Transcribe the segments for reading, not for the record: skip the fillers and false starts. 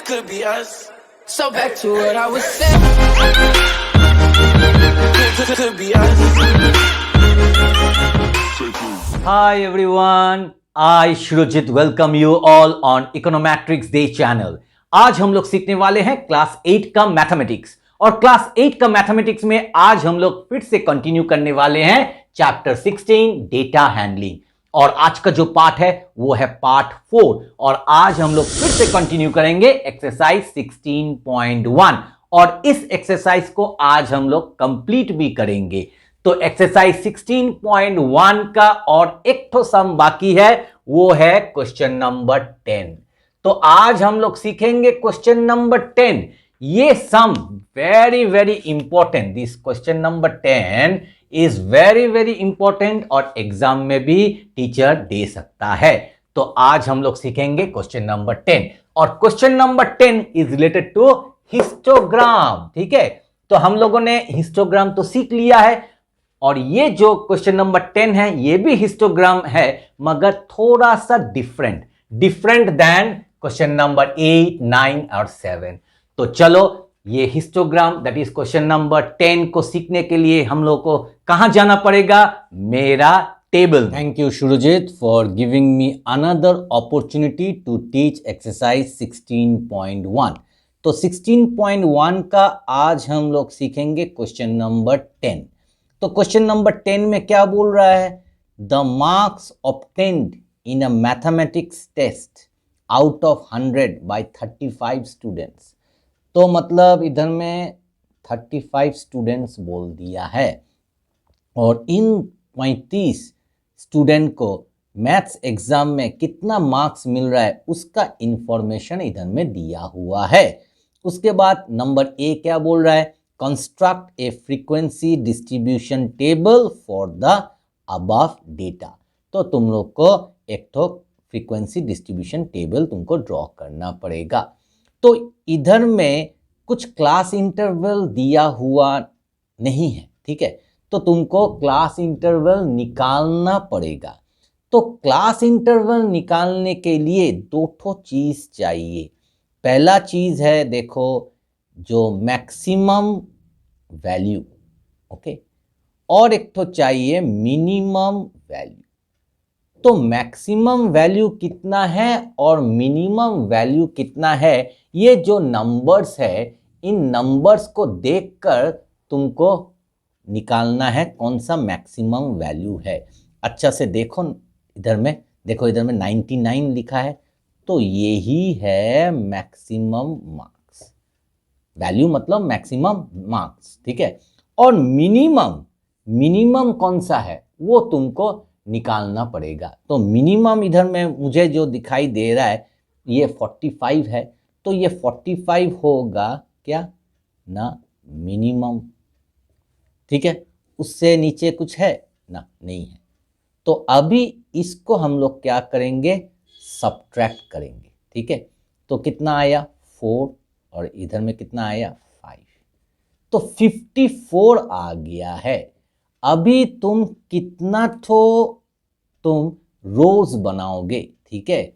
could be us. So back to what I was saying. Could be us. Hi everyone, I Shurujit welcome you all on Econometrics Day channel. आज हम लोग सीखने वाले हैं class 8 का mathematics और class 8 का मैथमेटिक्स में आज हम लोग फिर से कंटिन्यू करने वाले हैं चैप्टर 16 डेटा हैंडलिंग और आज का जो पार्ट है वो है पार्ट 4 और आज हम लोग फिर से कंटिन्यू करेंगे एक्सरसाइज 16.1 और इस एक्सरसाइज को आज हम लोग कंप्लीट भी करेंगे। तो एक्सरसाइज 16.1 का और एक तो सम बाकी है, वो है क्वेश्चन नंबर 10। तो आज हम लोग सीखेंगे क्वेश्चन नंबर 10। ये sum very very important, this question number 10 is very very important और एग्जाम में भी टीचर दे सकता है। तो आज हम लोग सीखेंगे क्वेश्चन नंबर 10 और question number 10 is related to histogram. ठीक है, तो हम लोगों ने हिस्टोग्राम तो सीख लिया है और ये जो क्वेश्चन नंबर 10 है ये भी हिस्टोग्राम है मगर थोड़ा सा डिफरेंट देन क्वेश्चन नंबर 8, 9 और 7। तो चलो ये histogram that is question number 10 को सीखने के लिए हम लोग को कहां जाना पड़ेगा? मेरा table. Thank you Surujit for giving me another opportunity to teach exercise 16.1। तो 16.1 का आज हम लोग सीखेंगे क्वेश्चन नंबर 10। तो क्वेश्चन नंबर 10 में क्या बोल रहा है? The marks obtained in a mathematics test out of 100 by 35 students. तो मतलब इधर में 35 स्टूडेंट्स बोल दिया है और इन 35 स्टूडेंट को मैथ्स एग्जाम में कितना मार्क्स मिल रहा है उसका इंफॉर्मेशन इधर में दिया हुआ है। उसके बाद नंबर ए क्या बोल रहा है? Construct A frequency distribution table for the above data. तो तुम लोग को एक तो फ्रीक्वेंसी डिस्ट्रीब्यूशन टेबल तुमको ड्रॉ करना पड़ेगा। तो इधर में कुछ क्लास इंटरवल दिया हुआ नहीं है, ठीक है, तो तुमको क्लास इंटरवल निकालना पड़ेगा। तो क्लास इंटरवल निकालने के लिए दो ठो चीज चाहिए। पहला चीज है देखो जो मैक्सिमम वैल्यू, ओके, और एक तो चाहिए मिनिमम वैल्यू। तो मैक्सिमम वैल्यू कितना है और मिनिमम वैल्यू कितना है, ये जो नंबर्स है इन नंबर्स को देखकर तुमको निकालना है कौन सा मैक्सिमम वैल्यू है। अच्छा से देखो इधर में, देखो इधर में 99 लिखा है तो यही है मैक्सिमम मार्क्स वैल्यू, मतलब मैक्सिमम मार्क्स, ठीक है। और मिनिमम कौन सा है वो तुमको निकालना पड़ेगा। तो मिनिमम इधर में मुझे जो दिखाई दे रहा है ये 45 है, तो ये 45 होगा क्या ना मिनिमम, ठीक है। उससे नीचे कुछ है ना, नहीं है। तो अभी इसको हम लोग क्या करेंगे? सब्ट्रैक्ट करेंगे, ठीक है। तो कितना आया? 4 और इधर में कितना आया? 5। तो 54 आ गया है। अभी तुम कितना तुम रोज बनाओगे, ठीक है,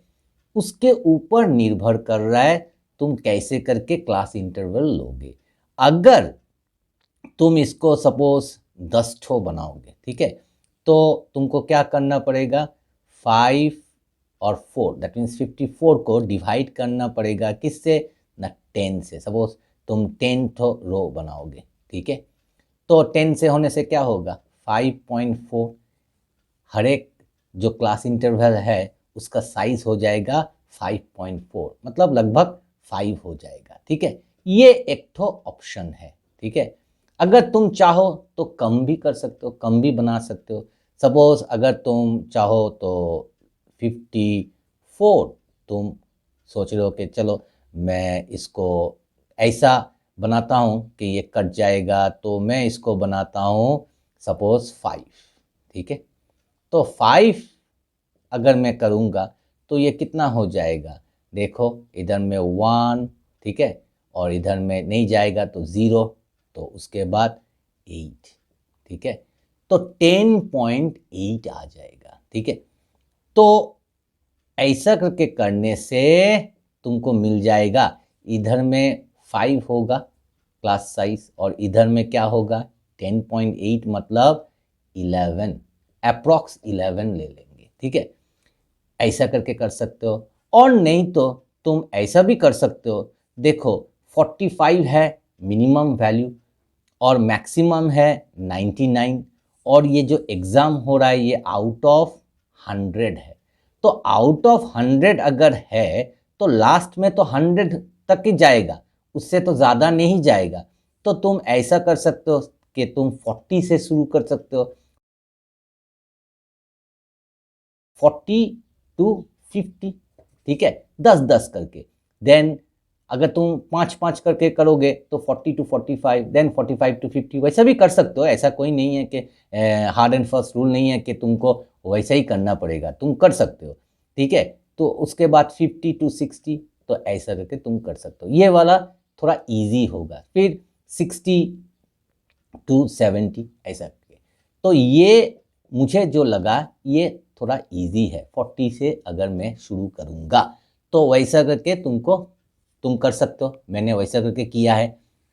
उसके ऊपर निर्भर कर रहा है तुम कैसे करके क्लास इंटरवल लोगे। अगर तुम इसको सपोज 10 ठो बनाओगे, ठीक है, तो तुमको क्या करना पड़ेगा? 5 और 4 दैट मीन्स 54 को डिवाइड करना पड़ेगा किससे ना 10 से। सपोज तुम 10 ठो रो बनाओगे, ठीक है, तो 10 से होने से क्या होगा? 5.4। हर एक जो क्लास इंटरवल है उसका साइज हो जाएगा 5.4, मतलब लगभग 5 हो जाएगा, ठीक है। ये एक तो ऑप्शन है, ठीक है। अगर तुम चाहो तो कम भी कर सकते हो, कम भी बना सकते हो। सपोज अगर तुम चाहो तो 54 तुम सोच रहे हो कि चलो मैं इसको ऐसा बनाता हूँ कि ये कट जाएगा, तो मैं इसको बनाता हूँ सपोज 5, ठीक है। तो 5 अगर मैं करूँगा तो ये कितना हो जाएगा? देखो इधर में 1, ठीक है, और इधर में नहीं जाएगा तो 0, तो उसके बाद 8, ठीक है, तो 10.8 आ जाएगा, ठीक है। तो ऐसा करके करने से तुमको मिल जाएगा इधर में 5 होगा क्लास साइज और इधर में क्या होगा 10.8 मतलब 11, अप्रॉक्स 11 ले लेंगे, ठीक है। ऐसा करके कर सकते हो और नहीं तो तुम ऐसा भी कर सकते हो। देखो 45 है मिनिमम वैल्यू और मैक्सिमम है 99 और ये जो एग्ज़ाम हो रहा है ये आउट ऑफ 100 है। तो आउट ऑफ 100 अगर है तो लास्ट में तो 100 तक ही जाएगा, उससे तो ज़्यादा नहीं जाएगा। तो तुम ऐसा कर सकते हो कि तुम 40 से शुरू कर सकते हो, 40 टू 50, ठीक है, 10-10 करके। देन अगर तुम 5-5 करके करोगे तो 40 टू 45, देन 45 टू 50, वैसा भी कर सकते हो। ऐसा कोई नहीं है कि हार्ड एंड फास्ट रूल नहीं है कि तुमको वैसा ही करना पड़ेगा, तुम कर सकते हो, ठीक है। तो उसके बाद 50 टू 60, तो ऐसा करके तुम कर सकते हो। ये वाला थोड़ा इजी होगा। फिर 60 टू 70 ऐसा करके। तो ये मुझे जो लगा ये थोड़ा इजी है। 40 से अगर मैं शुरू करूँगा तो वैसा करके तुम कर सकते हो। मैंने वैसा करके किया है।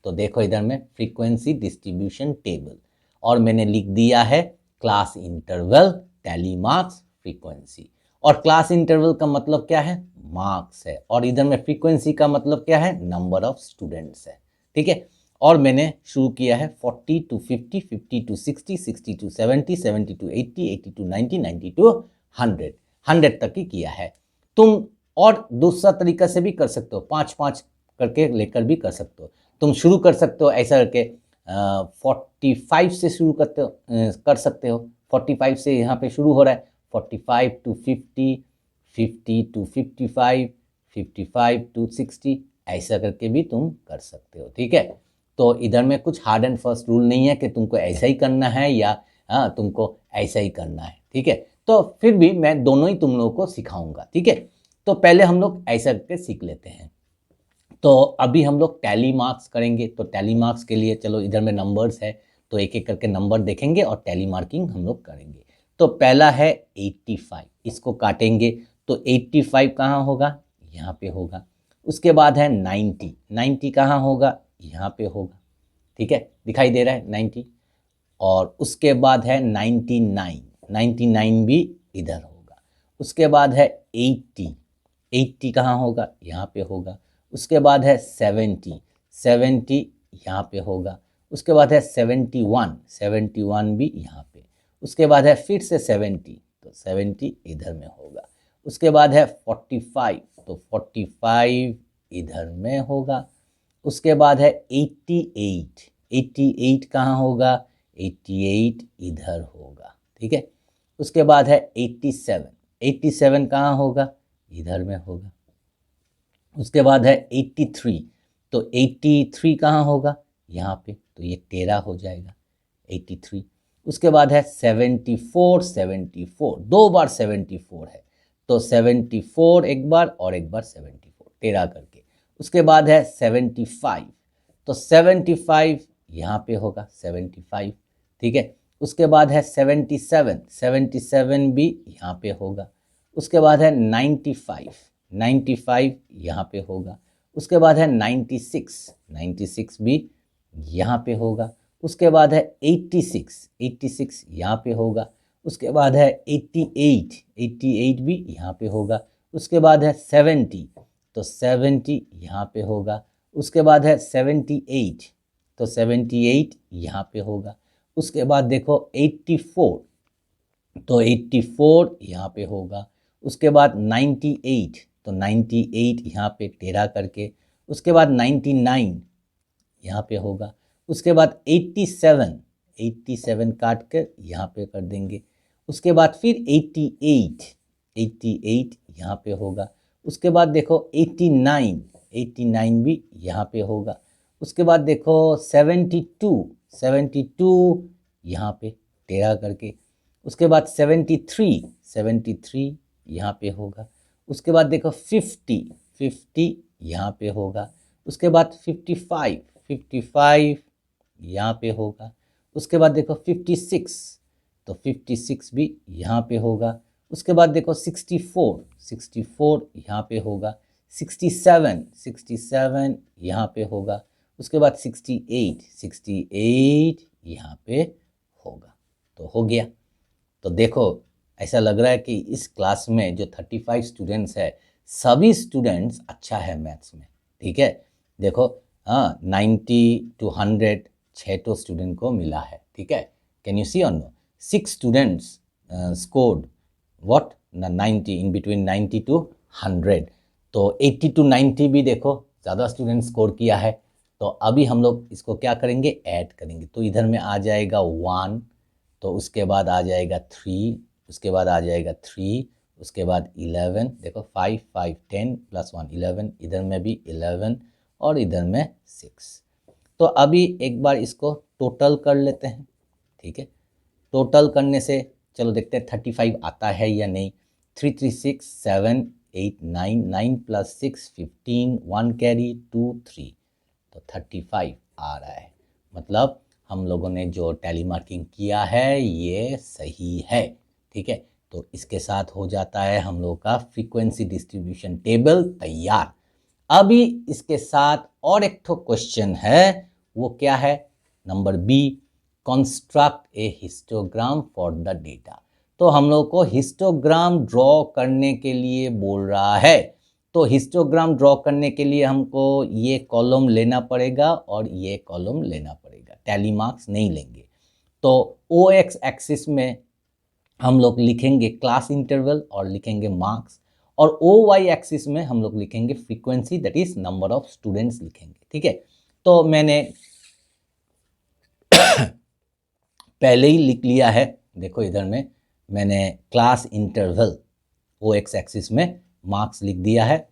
तो देखो इधर में फ्रीक्वेंसी डिस्ट्रीब्यूशन टेबल और मैंने लिख दिया है class interval tally marks frequency. और क्लास इंटरवल का मतलब क्या है, मार्क्स है। और इधर में फ्रीक्वेंसी का मतलब क्या है, नंबर ऑफ स्टूडेंट्स है, ठीक है। और मैंने शुरू किया है 40 to 50, 50 to 60, 60 to 70, 70 to 80, 80 to 90, 90 to 100, 100 तक ही किया है। तुम और दूसरा तरीका से भी कर सकते हो, 5-5 करके लेकर भी कर सकते हो। तुम शुरू कर सकते हो ऐसा करके 45 से शुरू करते हो, कर सकते हो। 45 से यहाँ पे शुरू हो रहा है, 45 टू 50, 50 टू 55, 55 टू 60, ऐसा करके भी तुम कर सकते हो, ठीक है। तो इधर में कुछ हार्ड एंड फास्ट रूल नहीं है कि तुमको ऐसा ही करना है या तुमको ऐसा ही करना है, ठीक है। तो फिर भी मैं दोनों ही तुम लोगों को सिखाऊंगा, ठीक है। तो पहले हम लोग ऐसा करके सीख लेते हैं। तो अभी हम लोग टैली मार्क्स करेंगे। तो टैली मार्क्स के लिए चलो इधर में नंबर्स है तो एक एक करके नंबर देखेंगे और टैली मार्किंग हम लोग करेंगे। तो पहला है 85, इसको काटेंगे तो 85 कहाँ होगा, यहाँ पे होगा। उसके बाद है 90, 90 कहाँ होगा, यहाँ पे होगा, ठीक है, दिखाई दे रहा है 90। और उसके बाद है 99, 99 भी इधर होगा। उसके बाद है 80, 80 कहाँ होगा, यहाँ पे होगा। उसके बाद है 70, 70 यहाँ पे होगा। उसके बाद है 71, 71 भी यहाँ पे। उसके बाद है फिर से 70, तो 70 इधर में होगा। उसके बाद है 45, तो 45 इधर में होगा। उसके बाद है 88, 88 कहाँ होगा, 88 इधर होगा, ठीक है। उसके बाद है 87, 87 कहाँ होगा, इधर में होगा। उसके बाद है 83, तो 83 कहाँ होगा, यहाँ पे, तो ये 13 हो जाएगा 83। उसके बाद है 74, 74 दो बार 74 है, तो 74 एक बार और एक बार 74, 13 करके। उसके बाद है 75, तो 75 यहाँ पे होगा 75, ठीक है। उसके बाद है 77, 77 भी यहाँ पे होगा। उसके बाद है 95, 95 यहाँ पे होगा। उसके बाद है 96, 96 भी यहाँ पे होगा। उसके बाद है 86, 86 यहाँ पे होगा। उसके बाद है 88, 88 भी यहाँ पे होगा। उसके बाद है 70, तो 70 यहाँ पे होगा। उसके बाद है 78, तो 78 यहाँ पे होगा। उसके बाद देखो 84, तो 84 यहाँ पे होगा। उसके बाद 98, तो 98 यहाँ पे 13 करके। उसके बाद 99 यहाँ पे होगा। उसके बाद 87, 87 काट कर यहाँ पे कर देंगे। उसके बाद फिर 88, 88 यहाँ पे होगा। उसके बाद देखो 89, 89 भी यहाँ पे होगा। उसके बाद देखो 72, 72 यहाँ पे 13 करके। उसके बाद 73, 73 यहाँ पे होगा। उसके बाद देखो 50, 50 यहाँ पे होगा। उसके बाद 55, 55 यहाँ पे होगा। उसके बाद देखो 56, तो 56 भी यहाँ पे होगा। उसके बाद देखो 64, 64 यहाँ पे होगा। 67 यहाँ पे होगा, उसके बाद 68 यहाँ पे होगा। तो हो गया। तो देखो ऐसा लग रहा है कि इस क्लास में जो 35 स्टूडेंट्स है, सभी स्टूडेंट्स अच्छा है मैथ्स में। ठीक है, देखो 90 to 100 छः तो स्टूडेंट को मिला है। ठीक है, can you see on no 6 students scored what 90 in between 90 to 100। तो 80 to 90 भी देखो ज़्यादा स्टूडेंट स्कोर किया है। तो अभी हम लोग इसको क्या करेंगे, ऐड करेंगे। तो इधर में आ जाएगा 1, तो उसके बाद आ जाएगा 3, उसके बाद आ जाएगा 3, उसके बाद 11, देखो 5 5 10 प्लस 1 11, इधर में भी 11 और इधर में 6। तो अभी एक बार इसको टोटल कर लेते हैं। ठीक है, टोटल करने से चलो देखते हैं 35 आता है या नहीं। 3 3 6 7 8 9 9 प्लस 6 15 1 कैरी 2 3, तो 35 आ रहा है। मतलब हम लोगों ने जो टैली मार्किंग किया है ये सही है। ठीक है, तो इसके साथ हो जाता है हम लोग का फ्रीक्वेंसी डिस्ट्रीब्यूशन टेबल तैयार। अभी इसके साथ और एक तो क्वेश्चन है, वो क्या है, number B, construct a histogram for the data. तो हम लोग को हिस्टोग्राम ड्रॉ करने के लिए बोल रहा है। तो हिस्टोग्राम ड्रॉ करने के लिए हमको ये कॉलम लेना पड़ेगा और ये कॉलम लेना पड़ेगा, टैली मार्क्स नहीं लेंगे। तो ओ एक्स एक्सिस में हम लोग लिखेंगे क्लास इंटरवल और लिखेंगे मार्क्स, और ओ वाई एक्सिस में हम लोग लिखेंगे frequency, that is number of students लिखेंगे। ठीक है, तो मैंने पहले ही लिख लिया है। देखो इधर में मैंने क्लास इंटरवल ओ एक्स एक्सिस में मार्क्स लिख दिया है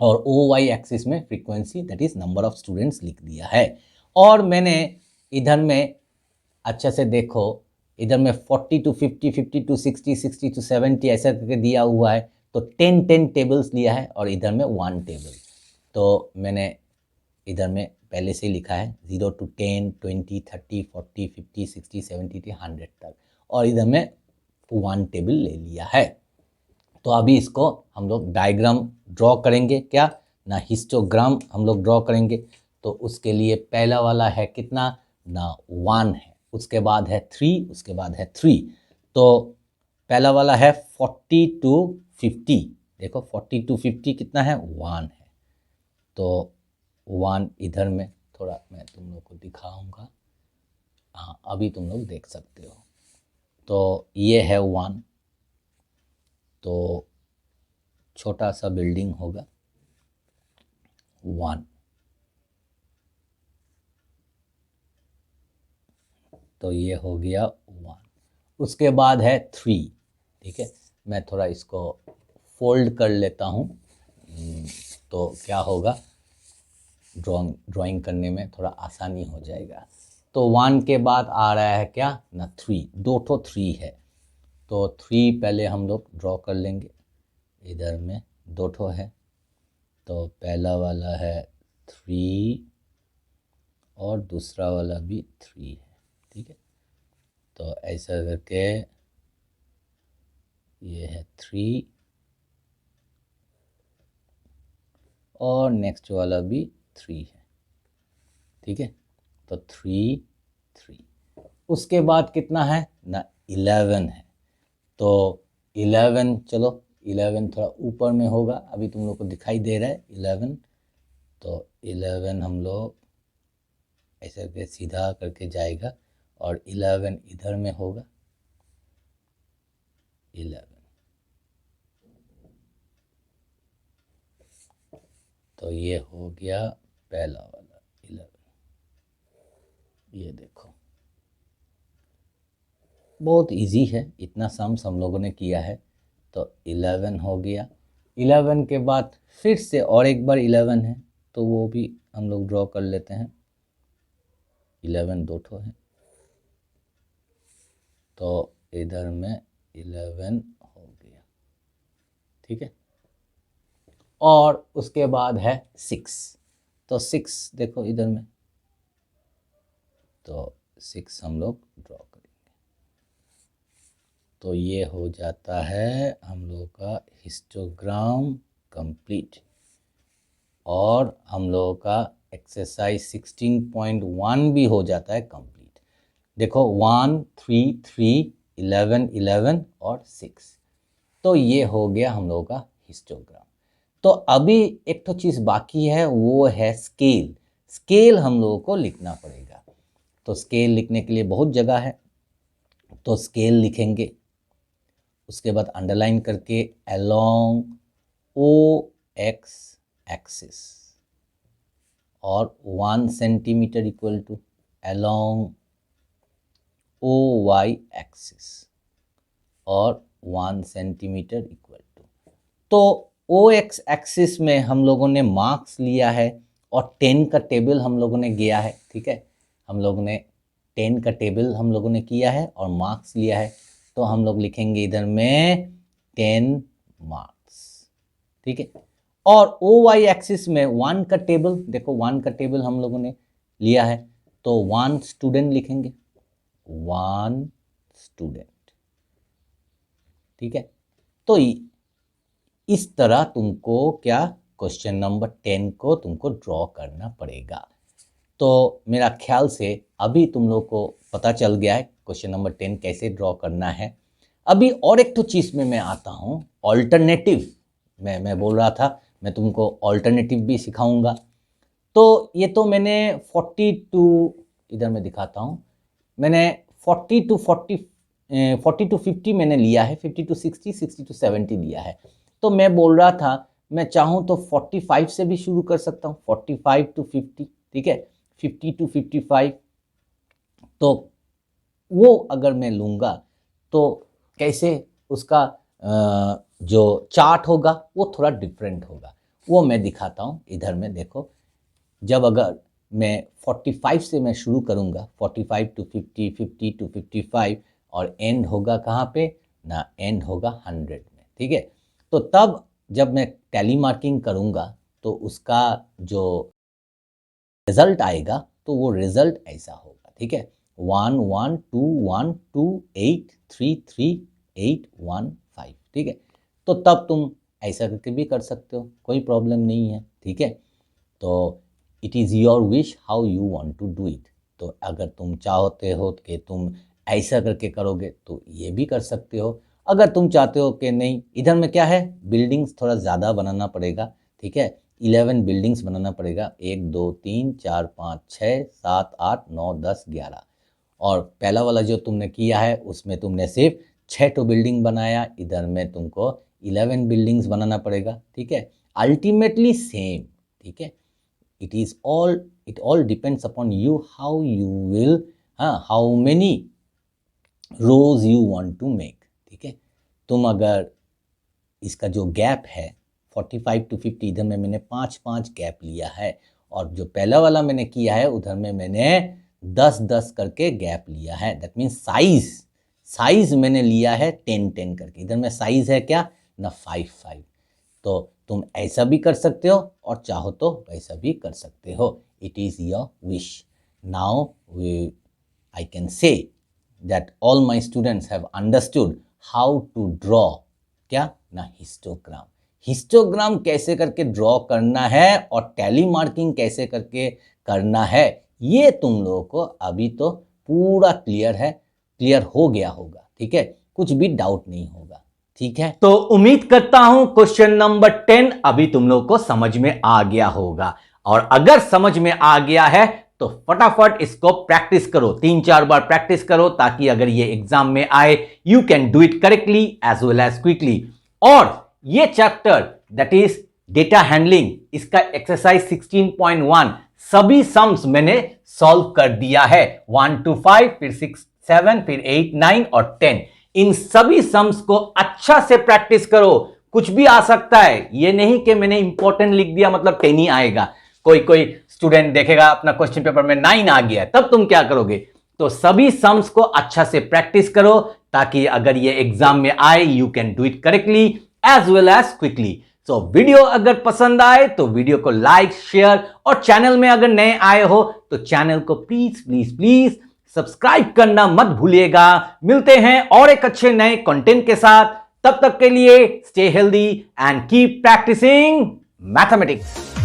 और ओ वाई एक्सिस में frequency, that is number of students लिख दिया है। और मैंने इधर में अच्छे से देखो, इधर में 40 to 50 50 to 60 60 to 70 ऐसा करके दिया हुआ है। तो 10 टेबल्स लिया है और इधर में 1 टेबल। तो मैंने इधर में पहले से ही लिखा है 0 to 10 20 30 40 50 60 70 100 तक, और इधर में 1 टेबल ले लिया है। तो अभी इसको हम लोग डायग्राम ड्रॉ करेंगे, क्या ना हिस्टोग्राम हम लोग ड्रॉ करेंगे। तो उसके लिए पहला वाला है कितना ना 1 है, उसके बाद है 3, उसके बाद है 3। तो पहला वाला है 40 to 50, देखो 40 to 50 कितना है 1 है। तो 1 इधर में थोड़ा मैं तुम लोग को दिखाऊंगा, हाँ अभी तुम लोग देख सकते हो। तो ये है 1, तो छोटा सा बिल्डिंग होगा 1, तो ये हो गया 1। उसके बाद है 3। ठीक है, मैं थोड़ा इसको फोल्ड कर लेता हूँ, तो क्या होगा ड्राइंग करने में थोड़ा आसानी हो जाएगा। तो 1 के बाद आ रहा है क्या ना 3, 2 3 है। तो 3 पहले हम लोग ड्रॉ कर लेंगे, इधर में 2 है। तो पहला वाला है 3 और दूसरा वाला भी 3 है। ठीक है, तो ऐसा करके ये है 3 और नेक्स्ट वाला भी 3 है। ठीक है, तो 3 3। उसके बाद कितना है ना 11 है। तो 11 चलो 11 थोड़ा ऊपर में होगा, अभी तुम लोग को दिखाई दे रहा है 11। तो 11 हम लोग ऐसे करके सीधा करके जाएगा और 11 इधर में होगा 11। तो ये हो गया पहला वाला 11। ये देखो बहुत इजी है, इतना सम्स हम लोगों ने किया है। तो 11 हो गया। 11 के बाद फिर से और एक बार 11 है, तो वो भी हम लोग ड्रॉ कर लेते हैं। 11 2 है, तो इधर में 11 हो गया। ठीक है, और उसके बाद है 6। तो 6 देखो इधर में, तो 6 हम लोग ड्रॉ करेंगे। तो ये हो जाता है हम लोग का हिस्टोग्राम कंप्लीट। और हम लोगों का एक्सरसाइज 16.1 भी हो जाता है कंप्लीट। देखो 1, 3, 3, 11, 11 और 6। तो ये हो गया हम लोगों का हिस्टोग्राम। तो अभी एक तो चीज़ बाकी है, वो है स्केल। स्केल हम लोगों को लिखना पड़ेगा। तो स्केल लिखने के लिए बहुत जगह है, तो स्केल लिखेंगे। उसके बाद अंडरलाइन करके अलोंग OX एक्सिस और 1 centimetre equal to along OY axis और 1 सेंटीमीटर इक्वल टू। तो OX एक्सिस में हम लोगों ने मार्क्स लिया है और 10 का टेबल हम लोगों ने किया है। ठीक है, हम लोगों ने 10 का टेबल हम लोगों ने किया है और मार्क्स लिया है। तो हम लोग लिखेंगे इधर में 10 मार्क्स। ठीक है, और OY एक्सिस में 1 का टेबल, देखो 1 का टेबल हम लोगों ने लिया है, तो 1 स्टूडेंट लिखेंगे, 1 स्टूडेंट। ठीक है, तो इस तरह तुमको क्या क्वेश्चन नंबर 10 को तुमको ड्रॉ करना पड़ेगा। तो मेरा ख्याल से अभी तुम लोग को पता चल गया है क्वेश्चन नंबर 10 कैसे ड्रॉ करना है। अभी और एक तो चीज़ में मैं आता हूँ, ऑल्टरनेटिव। मैं बोल रहा था मैं तुमको ऑल्टरनेटिव भी सिखाऊंगा। तो ये तो मैंने 42, इधर मैं दिखाता हूँ, मैंने 40 to 50 मैंने लिया है, 50 to 60, 60 to 70 लिया है। तो मैं बोल रहा था मैं चाहूँ तो 45 से भी शुरू कर सकता हूँ, 45 to 50। ठीक है, 50 to 55। तो वो अगर मैं लूँगा तो कैसे उसका जो चार्ट होगा वो थोड़ा डिफरेंट होगा, वो मैं दिखाता हूँ। इधर में देखो, जब अगर मैं 45 से मैं शुरू करूँगा, 45 to 50, 50 to 55, और एंड होगा कहाँ पे ना, एंड होगा 100 में। ठीक है, तो तब जब मैं टैली मार्किंग करूँगा तो उसका जो रिजल्ट आएगा तो वो रिजल्ट ऐसा होगा। ठीक है, 1 1 2 1 2 8 3 3 8 1 5। ठीक है, तो तब तुम ऐसा करके भी कर सकते हो, कोई प्रॉब्लम नहीं है। ठीक है, तो it is your wish how you want to do it. तो अगर तुम चाहते हो कि तुम ऐसा करके करोगे तो ये भी कर सकते हो। अगर तुम चाहते हो कि नहीं, इधर में क्या है, बिल्डिंग्स थोड़ा ज़्यादा बनाना पड़ेगा। ठीक है, 11 बिल्डिंग्स बनाना पड़ेगा, 1 2 3 4 5 6 7 8 9 10 11। और पहला वाला जो तुमने किया है उसमें तुमने सिर्फ 6 तो बिल्डिंग बनाया, इधर में तुमको 11 बिल्डिंग्स बनाना पड़ेगा। ठीक है, अल्टीमेटली सेम। ठीक है, it all depends upon you how you will how many rows you want to make। ठीक है, तुम अगर इसका जो गैप है 45 to 50, इधर में मैंने 5 गैप लिया है, और जो पहला वाला मैंने किया है उधर में मैंने 10 करके गैप लिया है। दैट मीन्स साइज मैंने लिया है 10 करके। इधर में साइज है क्या ना, 5। तो तुम ऐसा भी कर सकते हो और चाहो तो वैसा भी कर सकते हो। It is your wish. Now I can say that all my students have understood how to draw क्या ना, हिस्टोग्राम। हिस्टोग्राम कैसे करके ड्रॉ करना है और टैली मार्किंग कैसे करके करना है, ये तुम लोगों को अभी तो पूरा क्लियर हो गया होगा। ठीक है, कुछ भी डाउट नहीं होगा। ठीक है, तो उम्मीद करता हूं क्वेश्चन नंबर 10 अभी तुम लोग को समझ में आ गया होगा। और अगर समझ में आ गया है तो फटाफट इसको प्रैक्टिस करो, 3-4 बार प्रैक्टिस करो, ताकि अगर ये एग्जाम में आए you can do it correctly as well as quickly. और ये chapter that is data handling, इसका एक्सरसाइज 16.1 सभी सम्स मैंने सॉल्व कर दिया है, 1 to 5, फिर 6 7, फिर 8 9 और 10। इन सभी सम्स को अच्छा से प्रैक्टिस करो। कुछ भी आ सकता है, ये नहीं कि मैंने इंपॉर्टेंट लिख दिया मतलब 10 ही आएगा। कोई स्टूडेंट देखेगा अपना क्वेश्चन पेपर में 9 आ गया, तब तुम क्या करोगे? तो सभी सम्स को अच्छा से प्रैक्टिस करो, ताकि अगर ये एग्जाम में आए you can do it correctly as well as quickly. So video अगर पसंद आए तो वीडियो को लाइक शेयर, और चैनल में अगर नए आए हो तो चैनल को प्लीज सब्सक्राइब करना मत भूलिएगा। मिलते हैं और एक अच्छे नए कंटेंट के साथ, तब तक के लिए stay healthy and keep practising mathematics.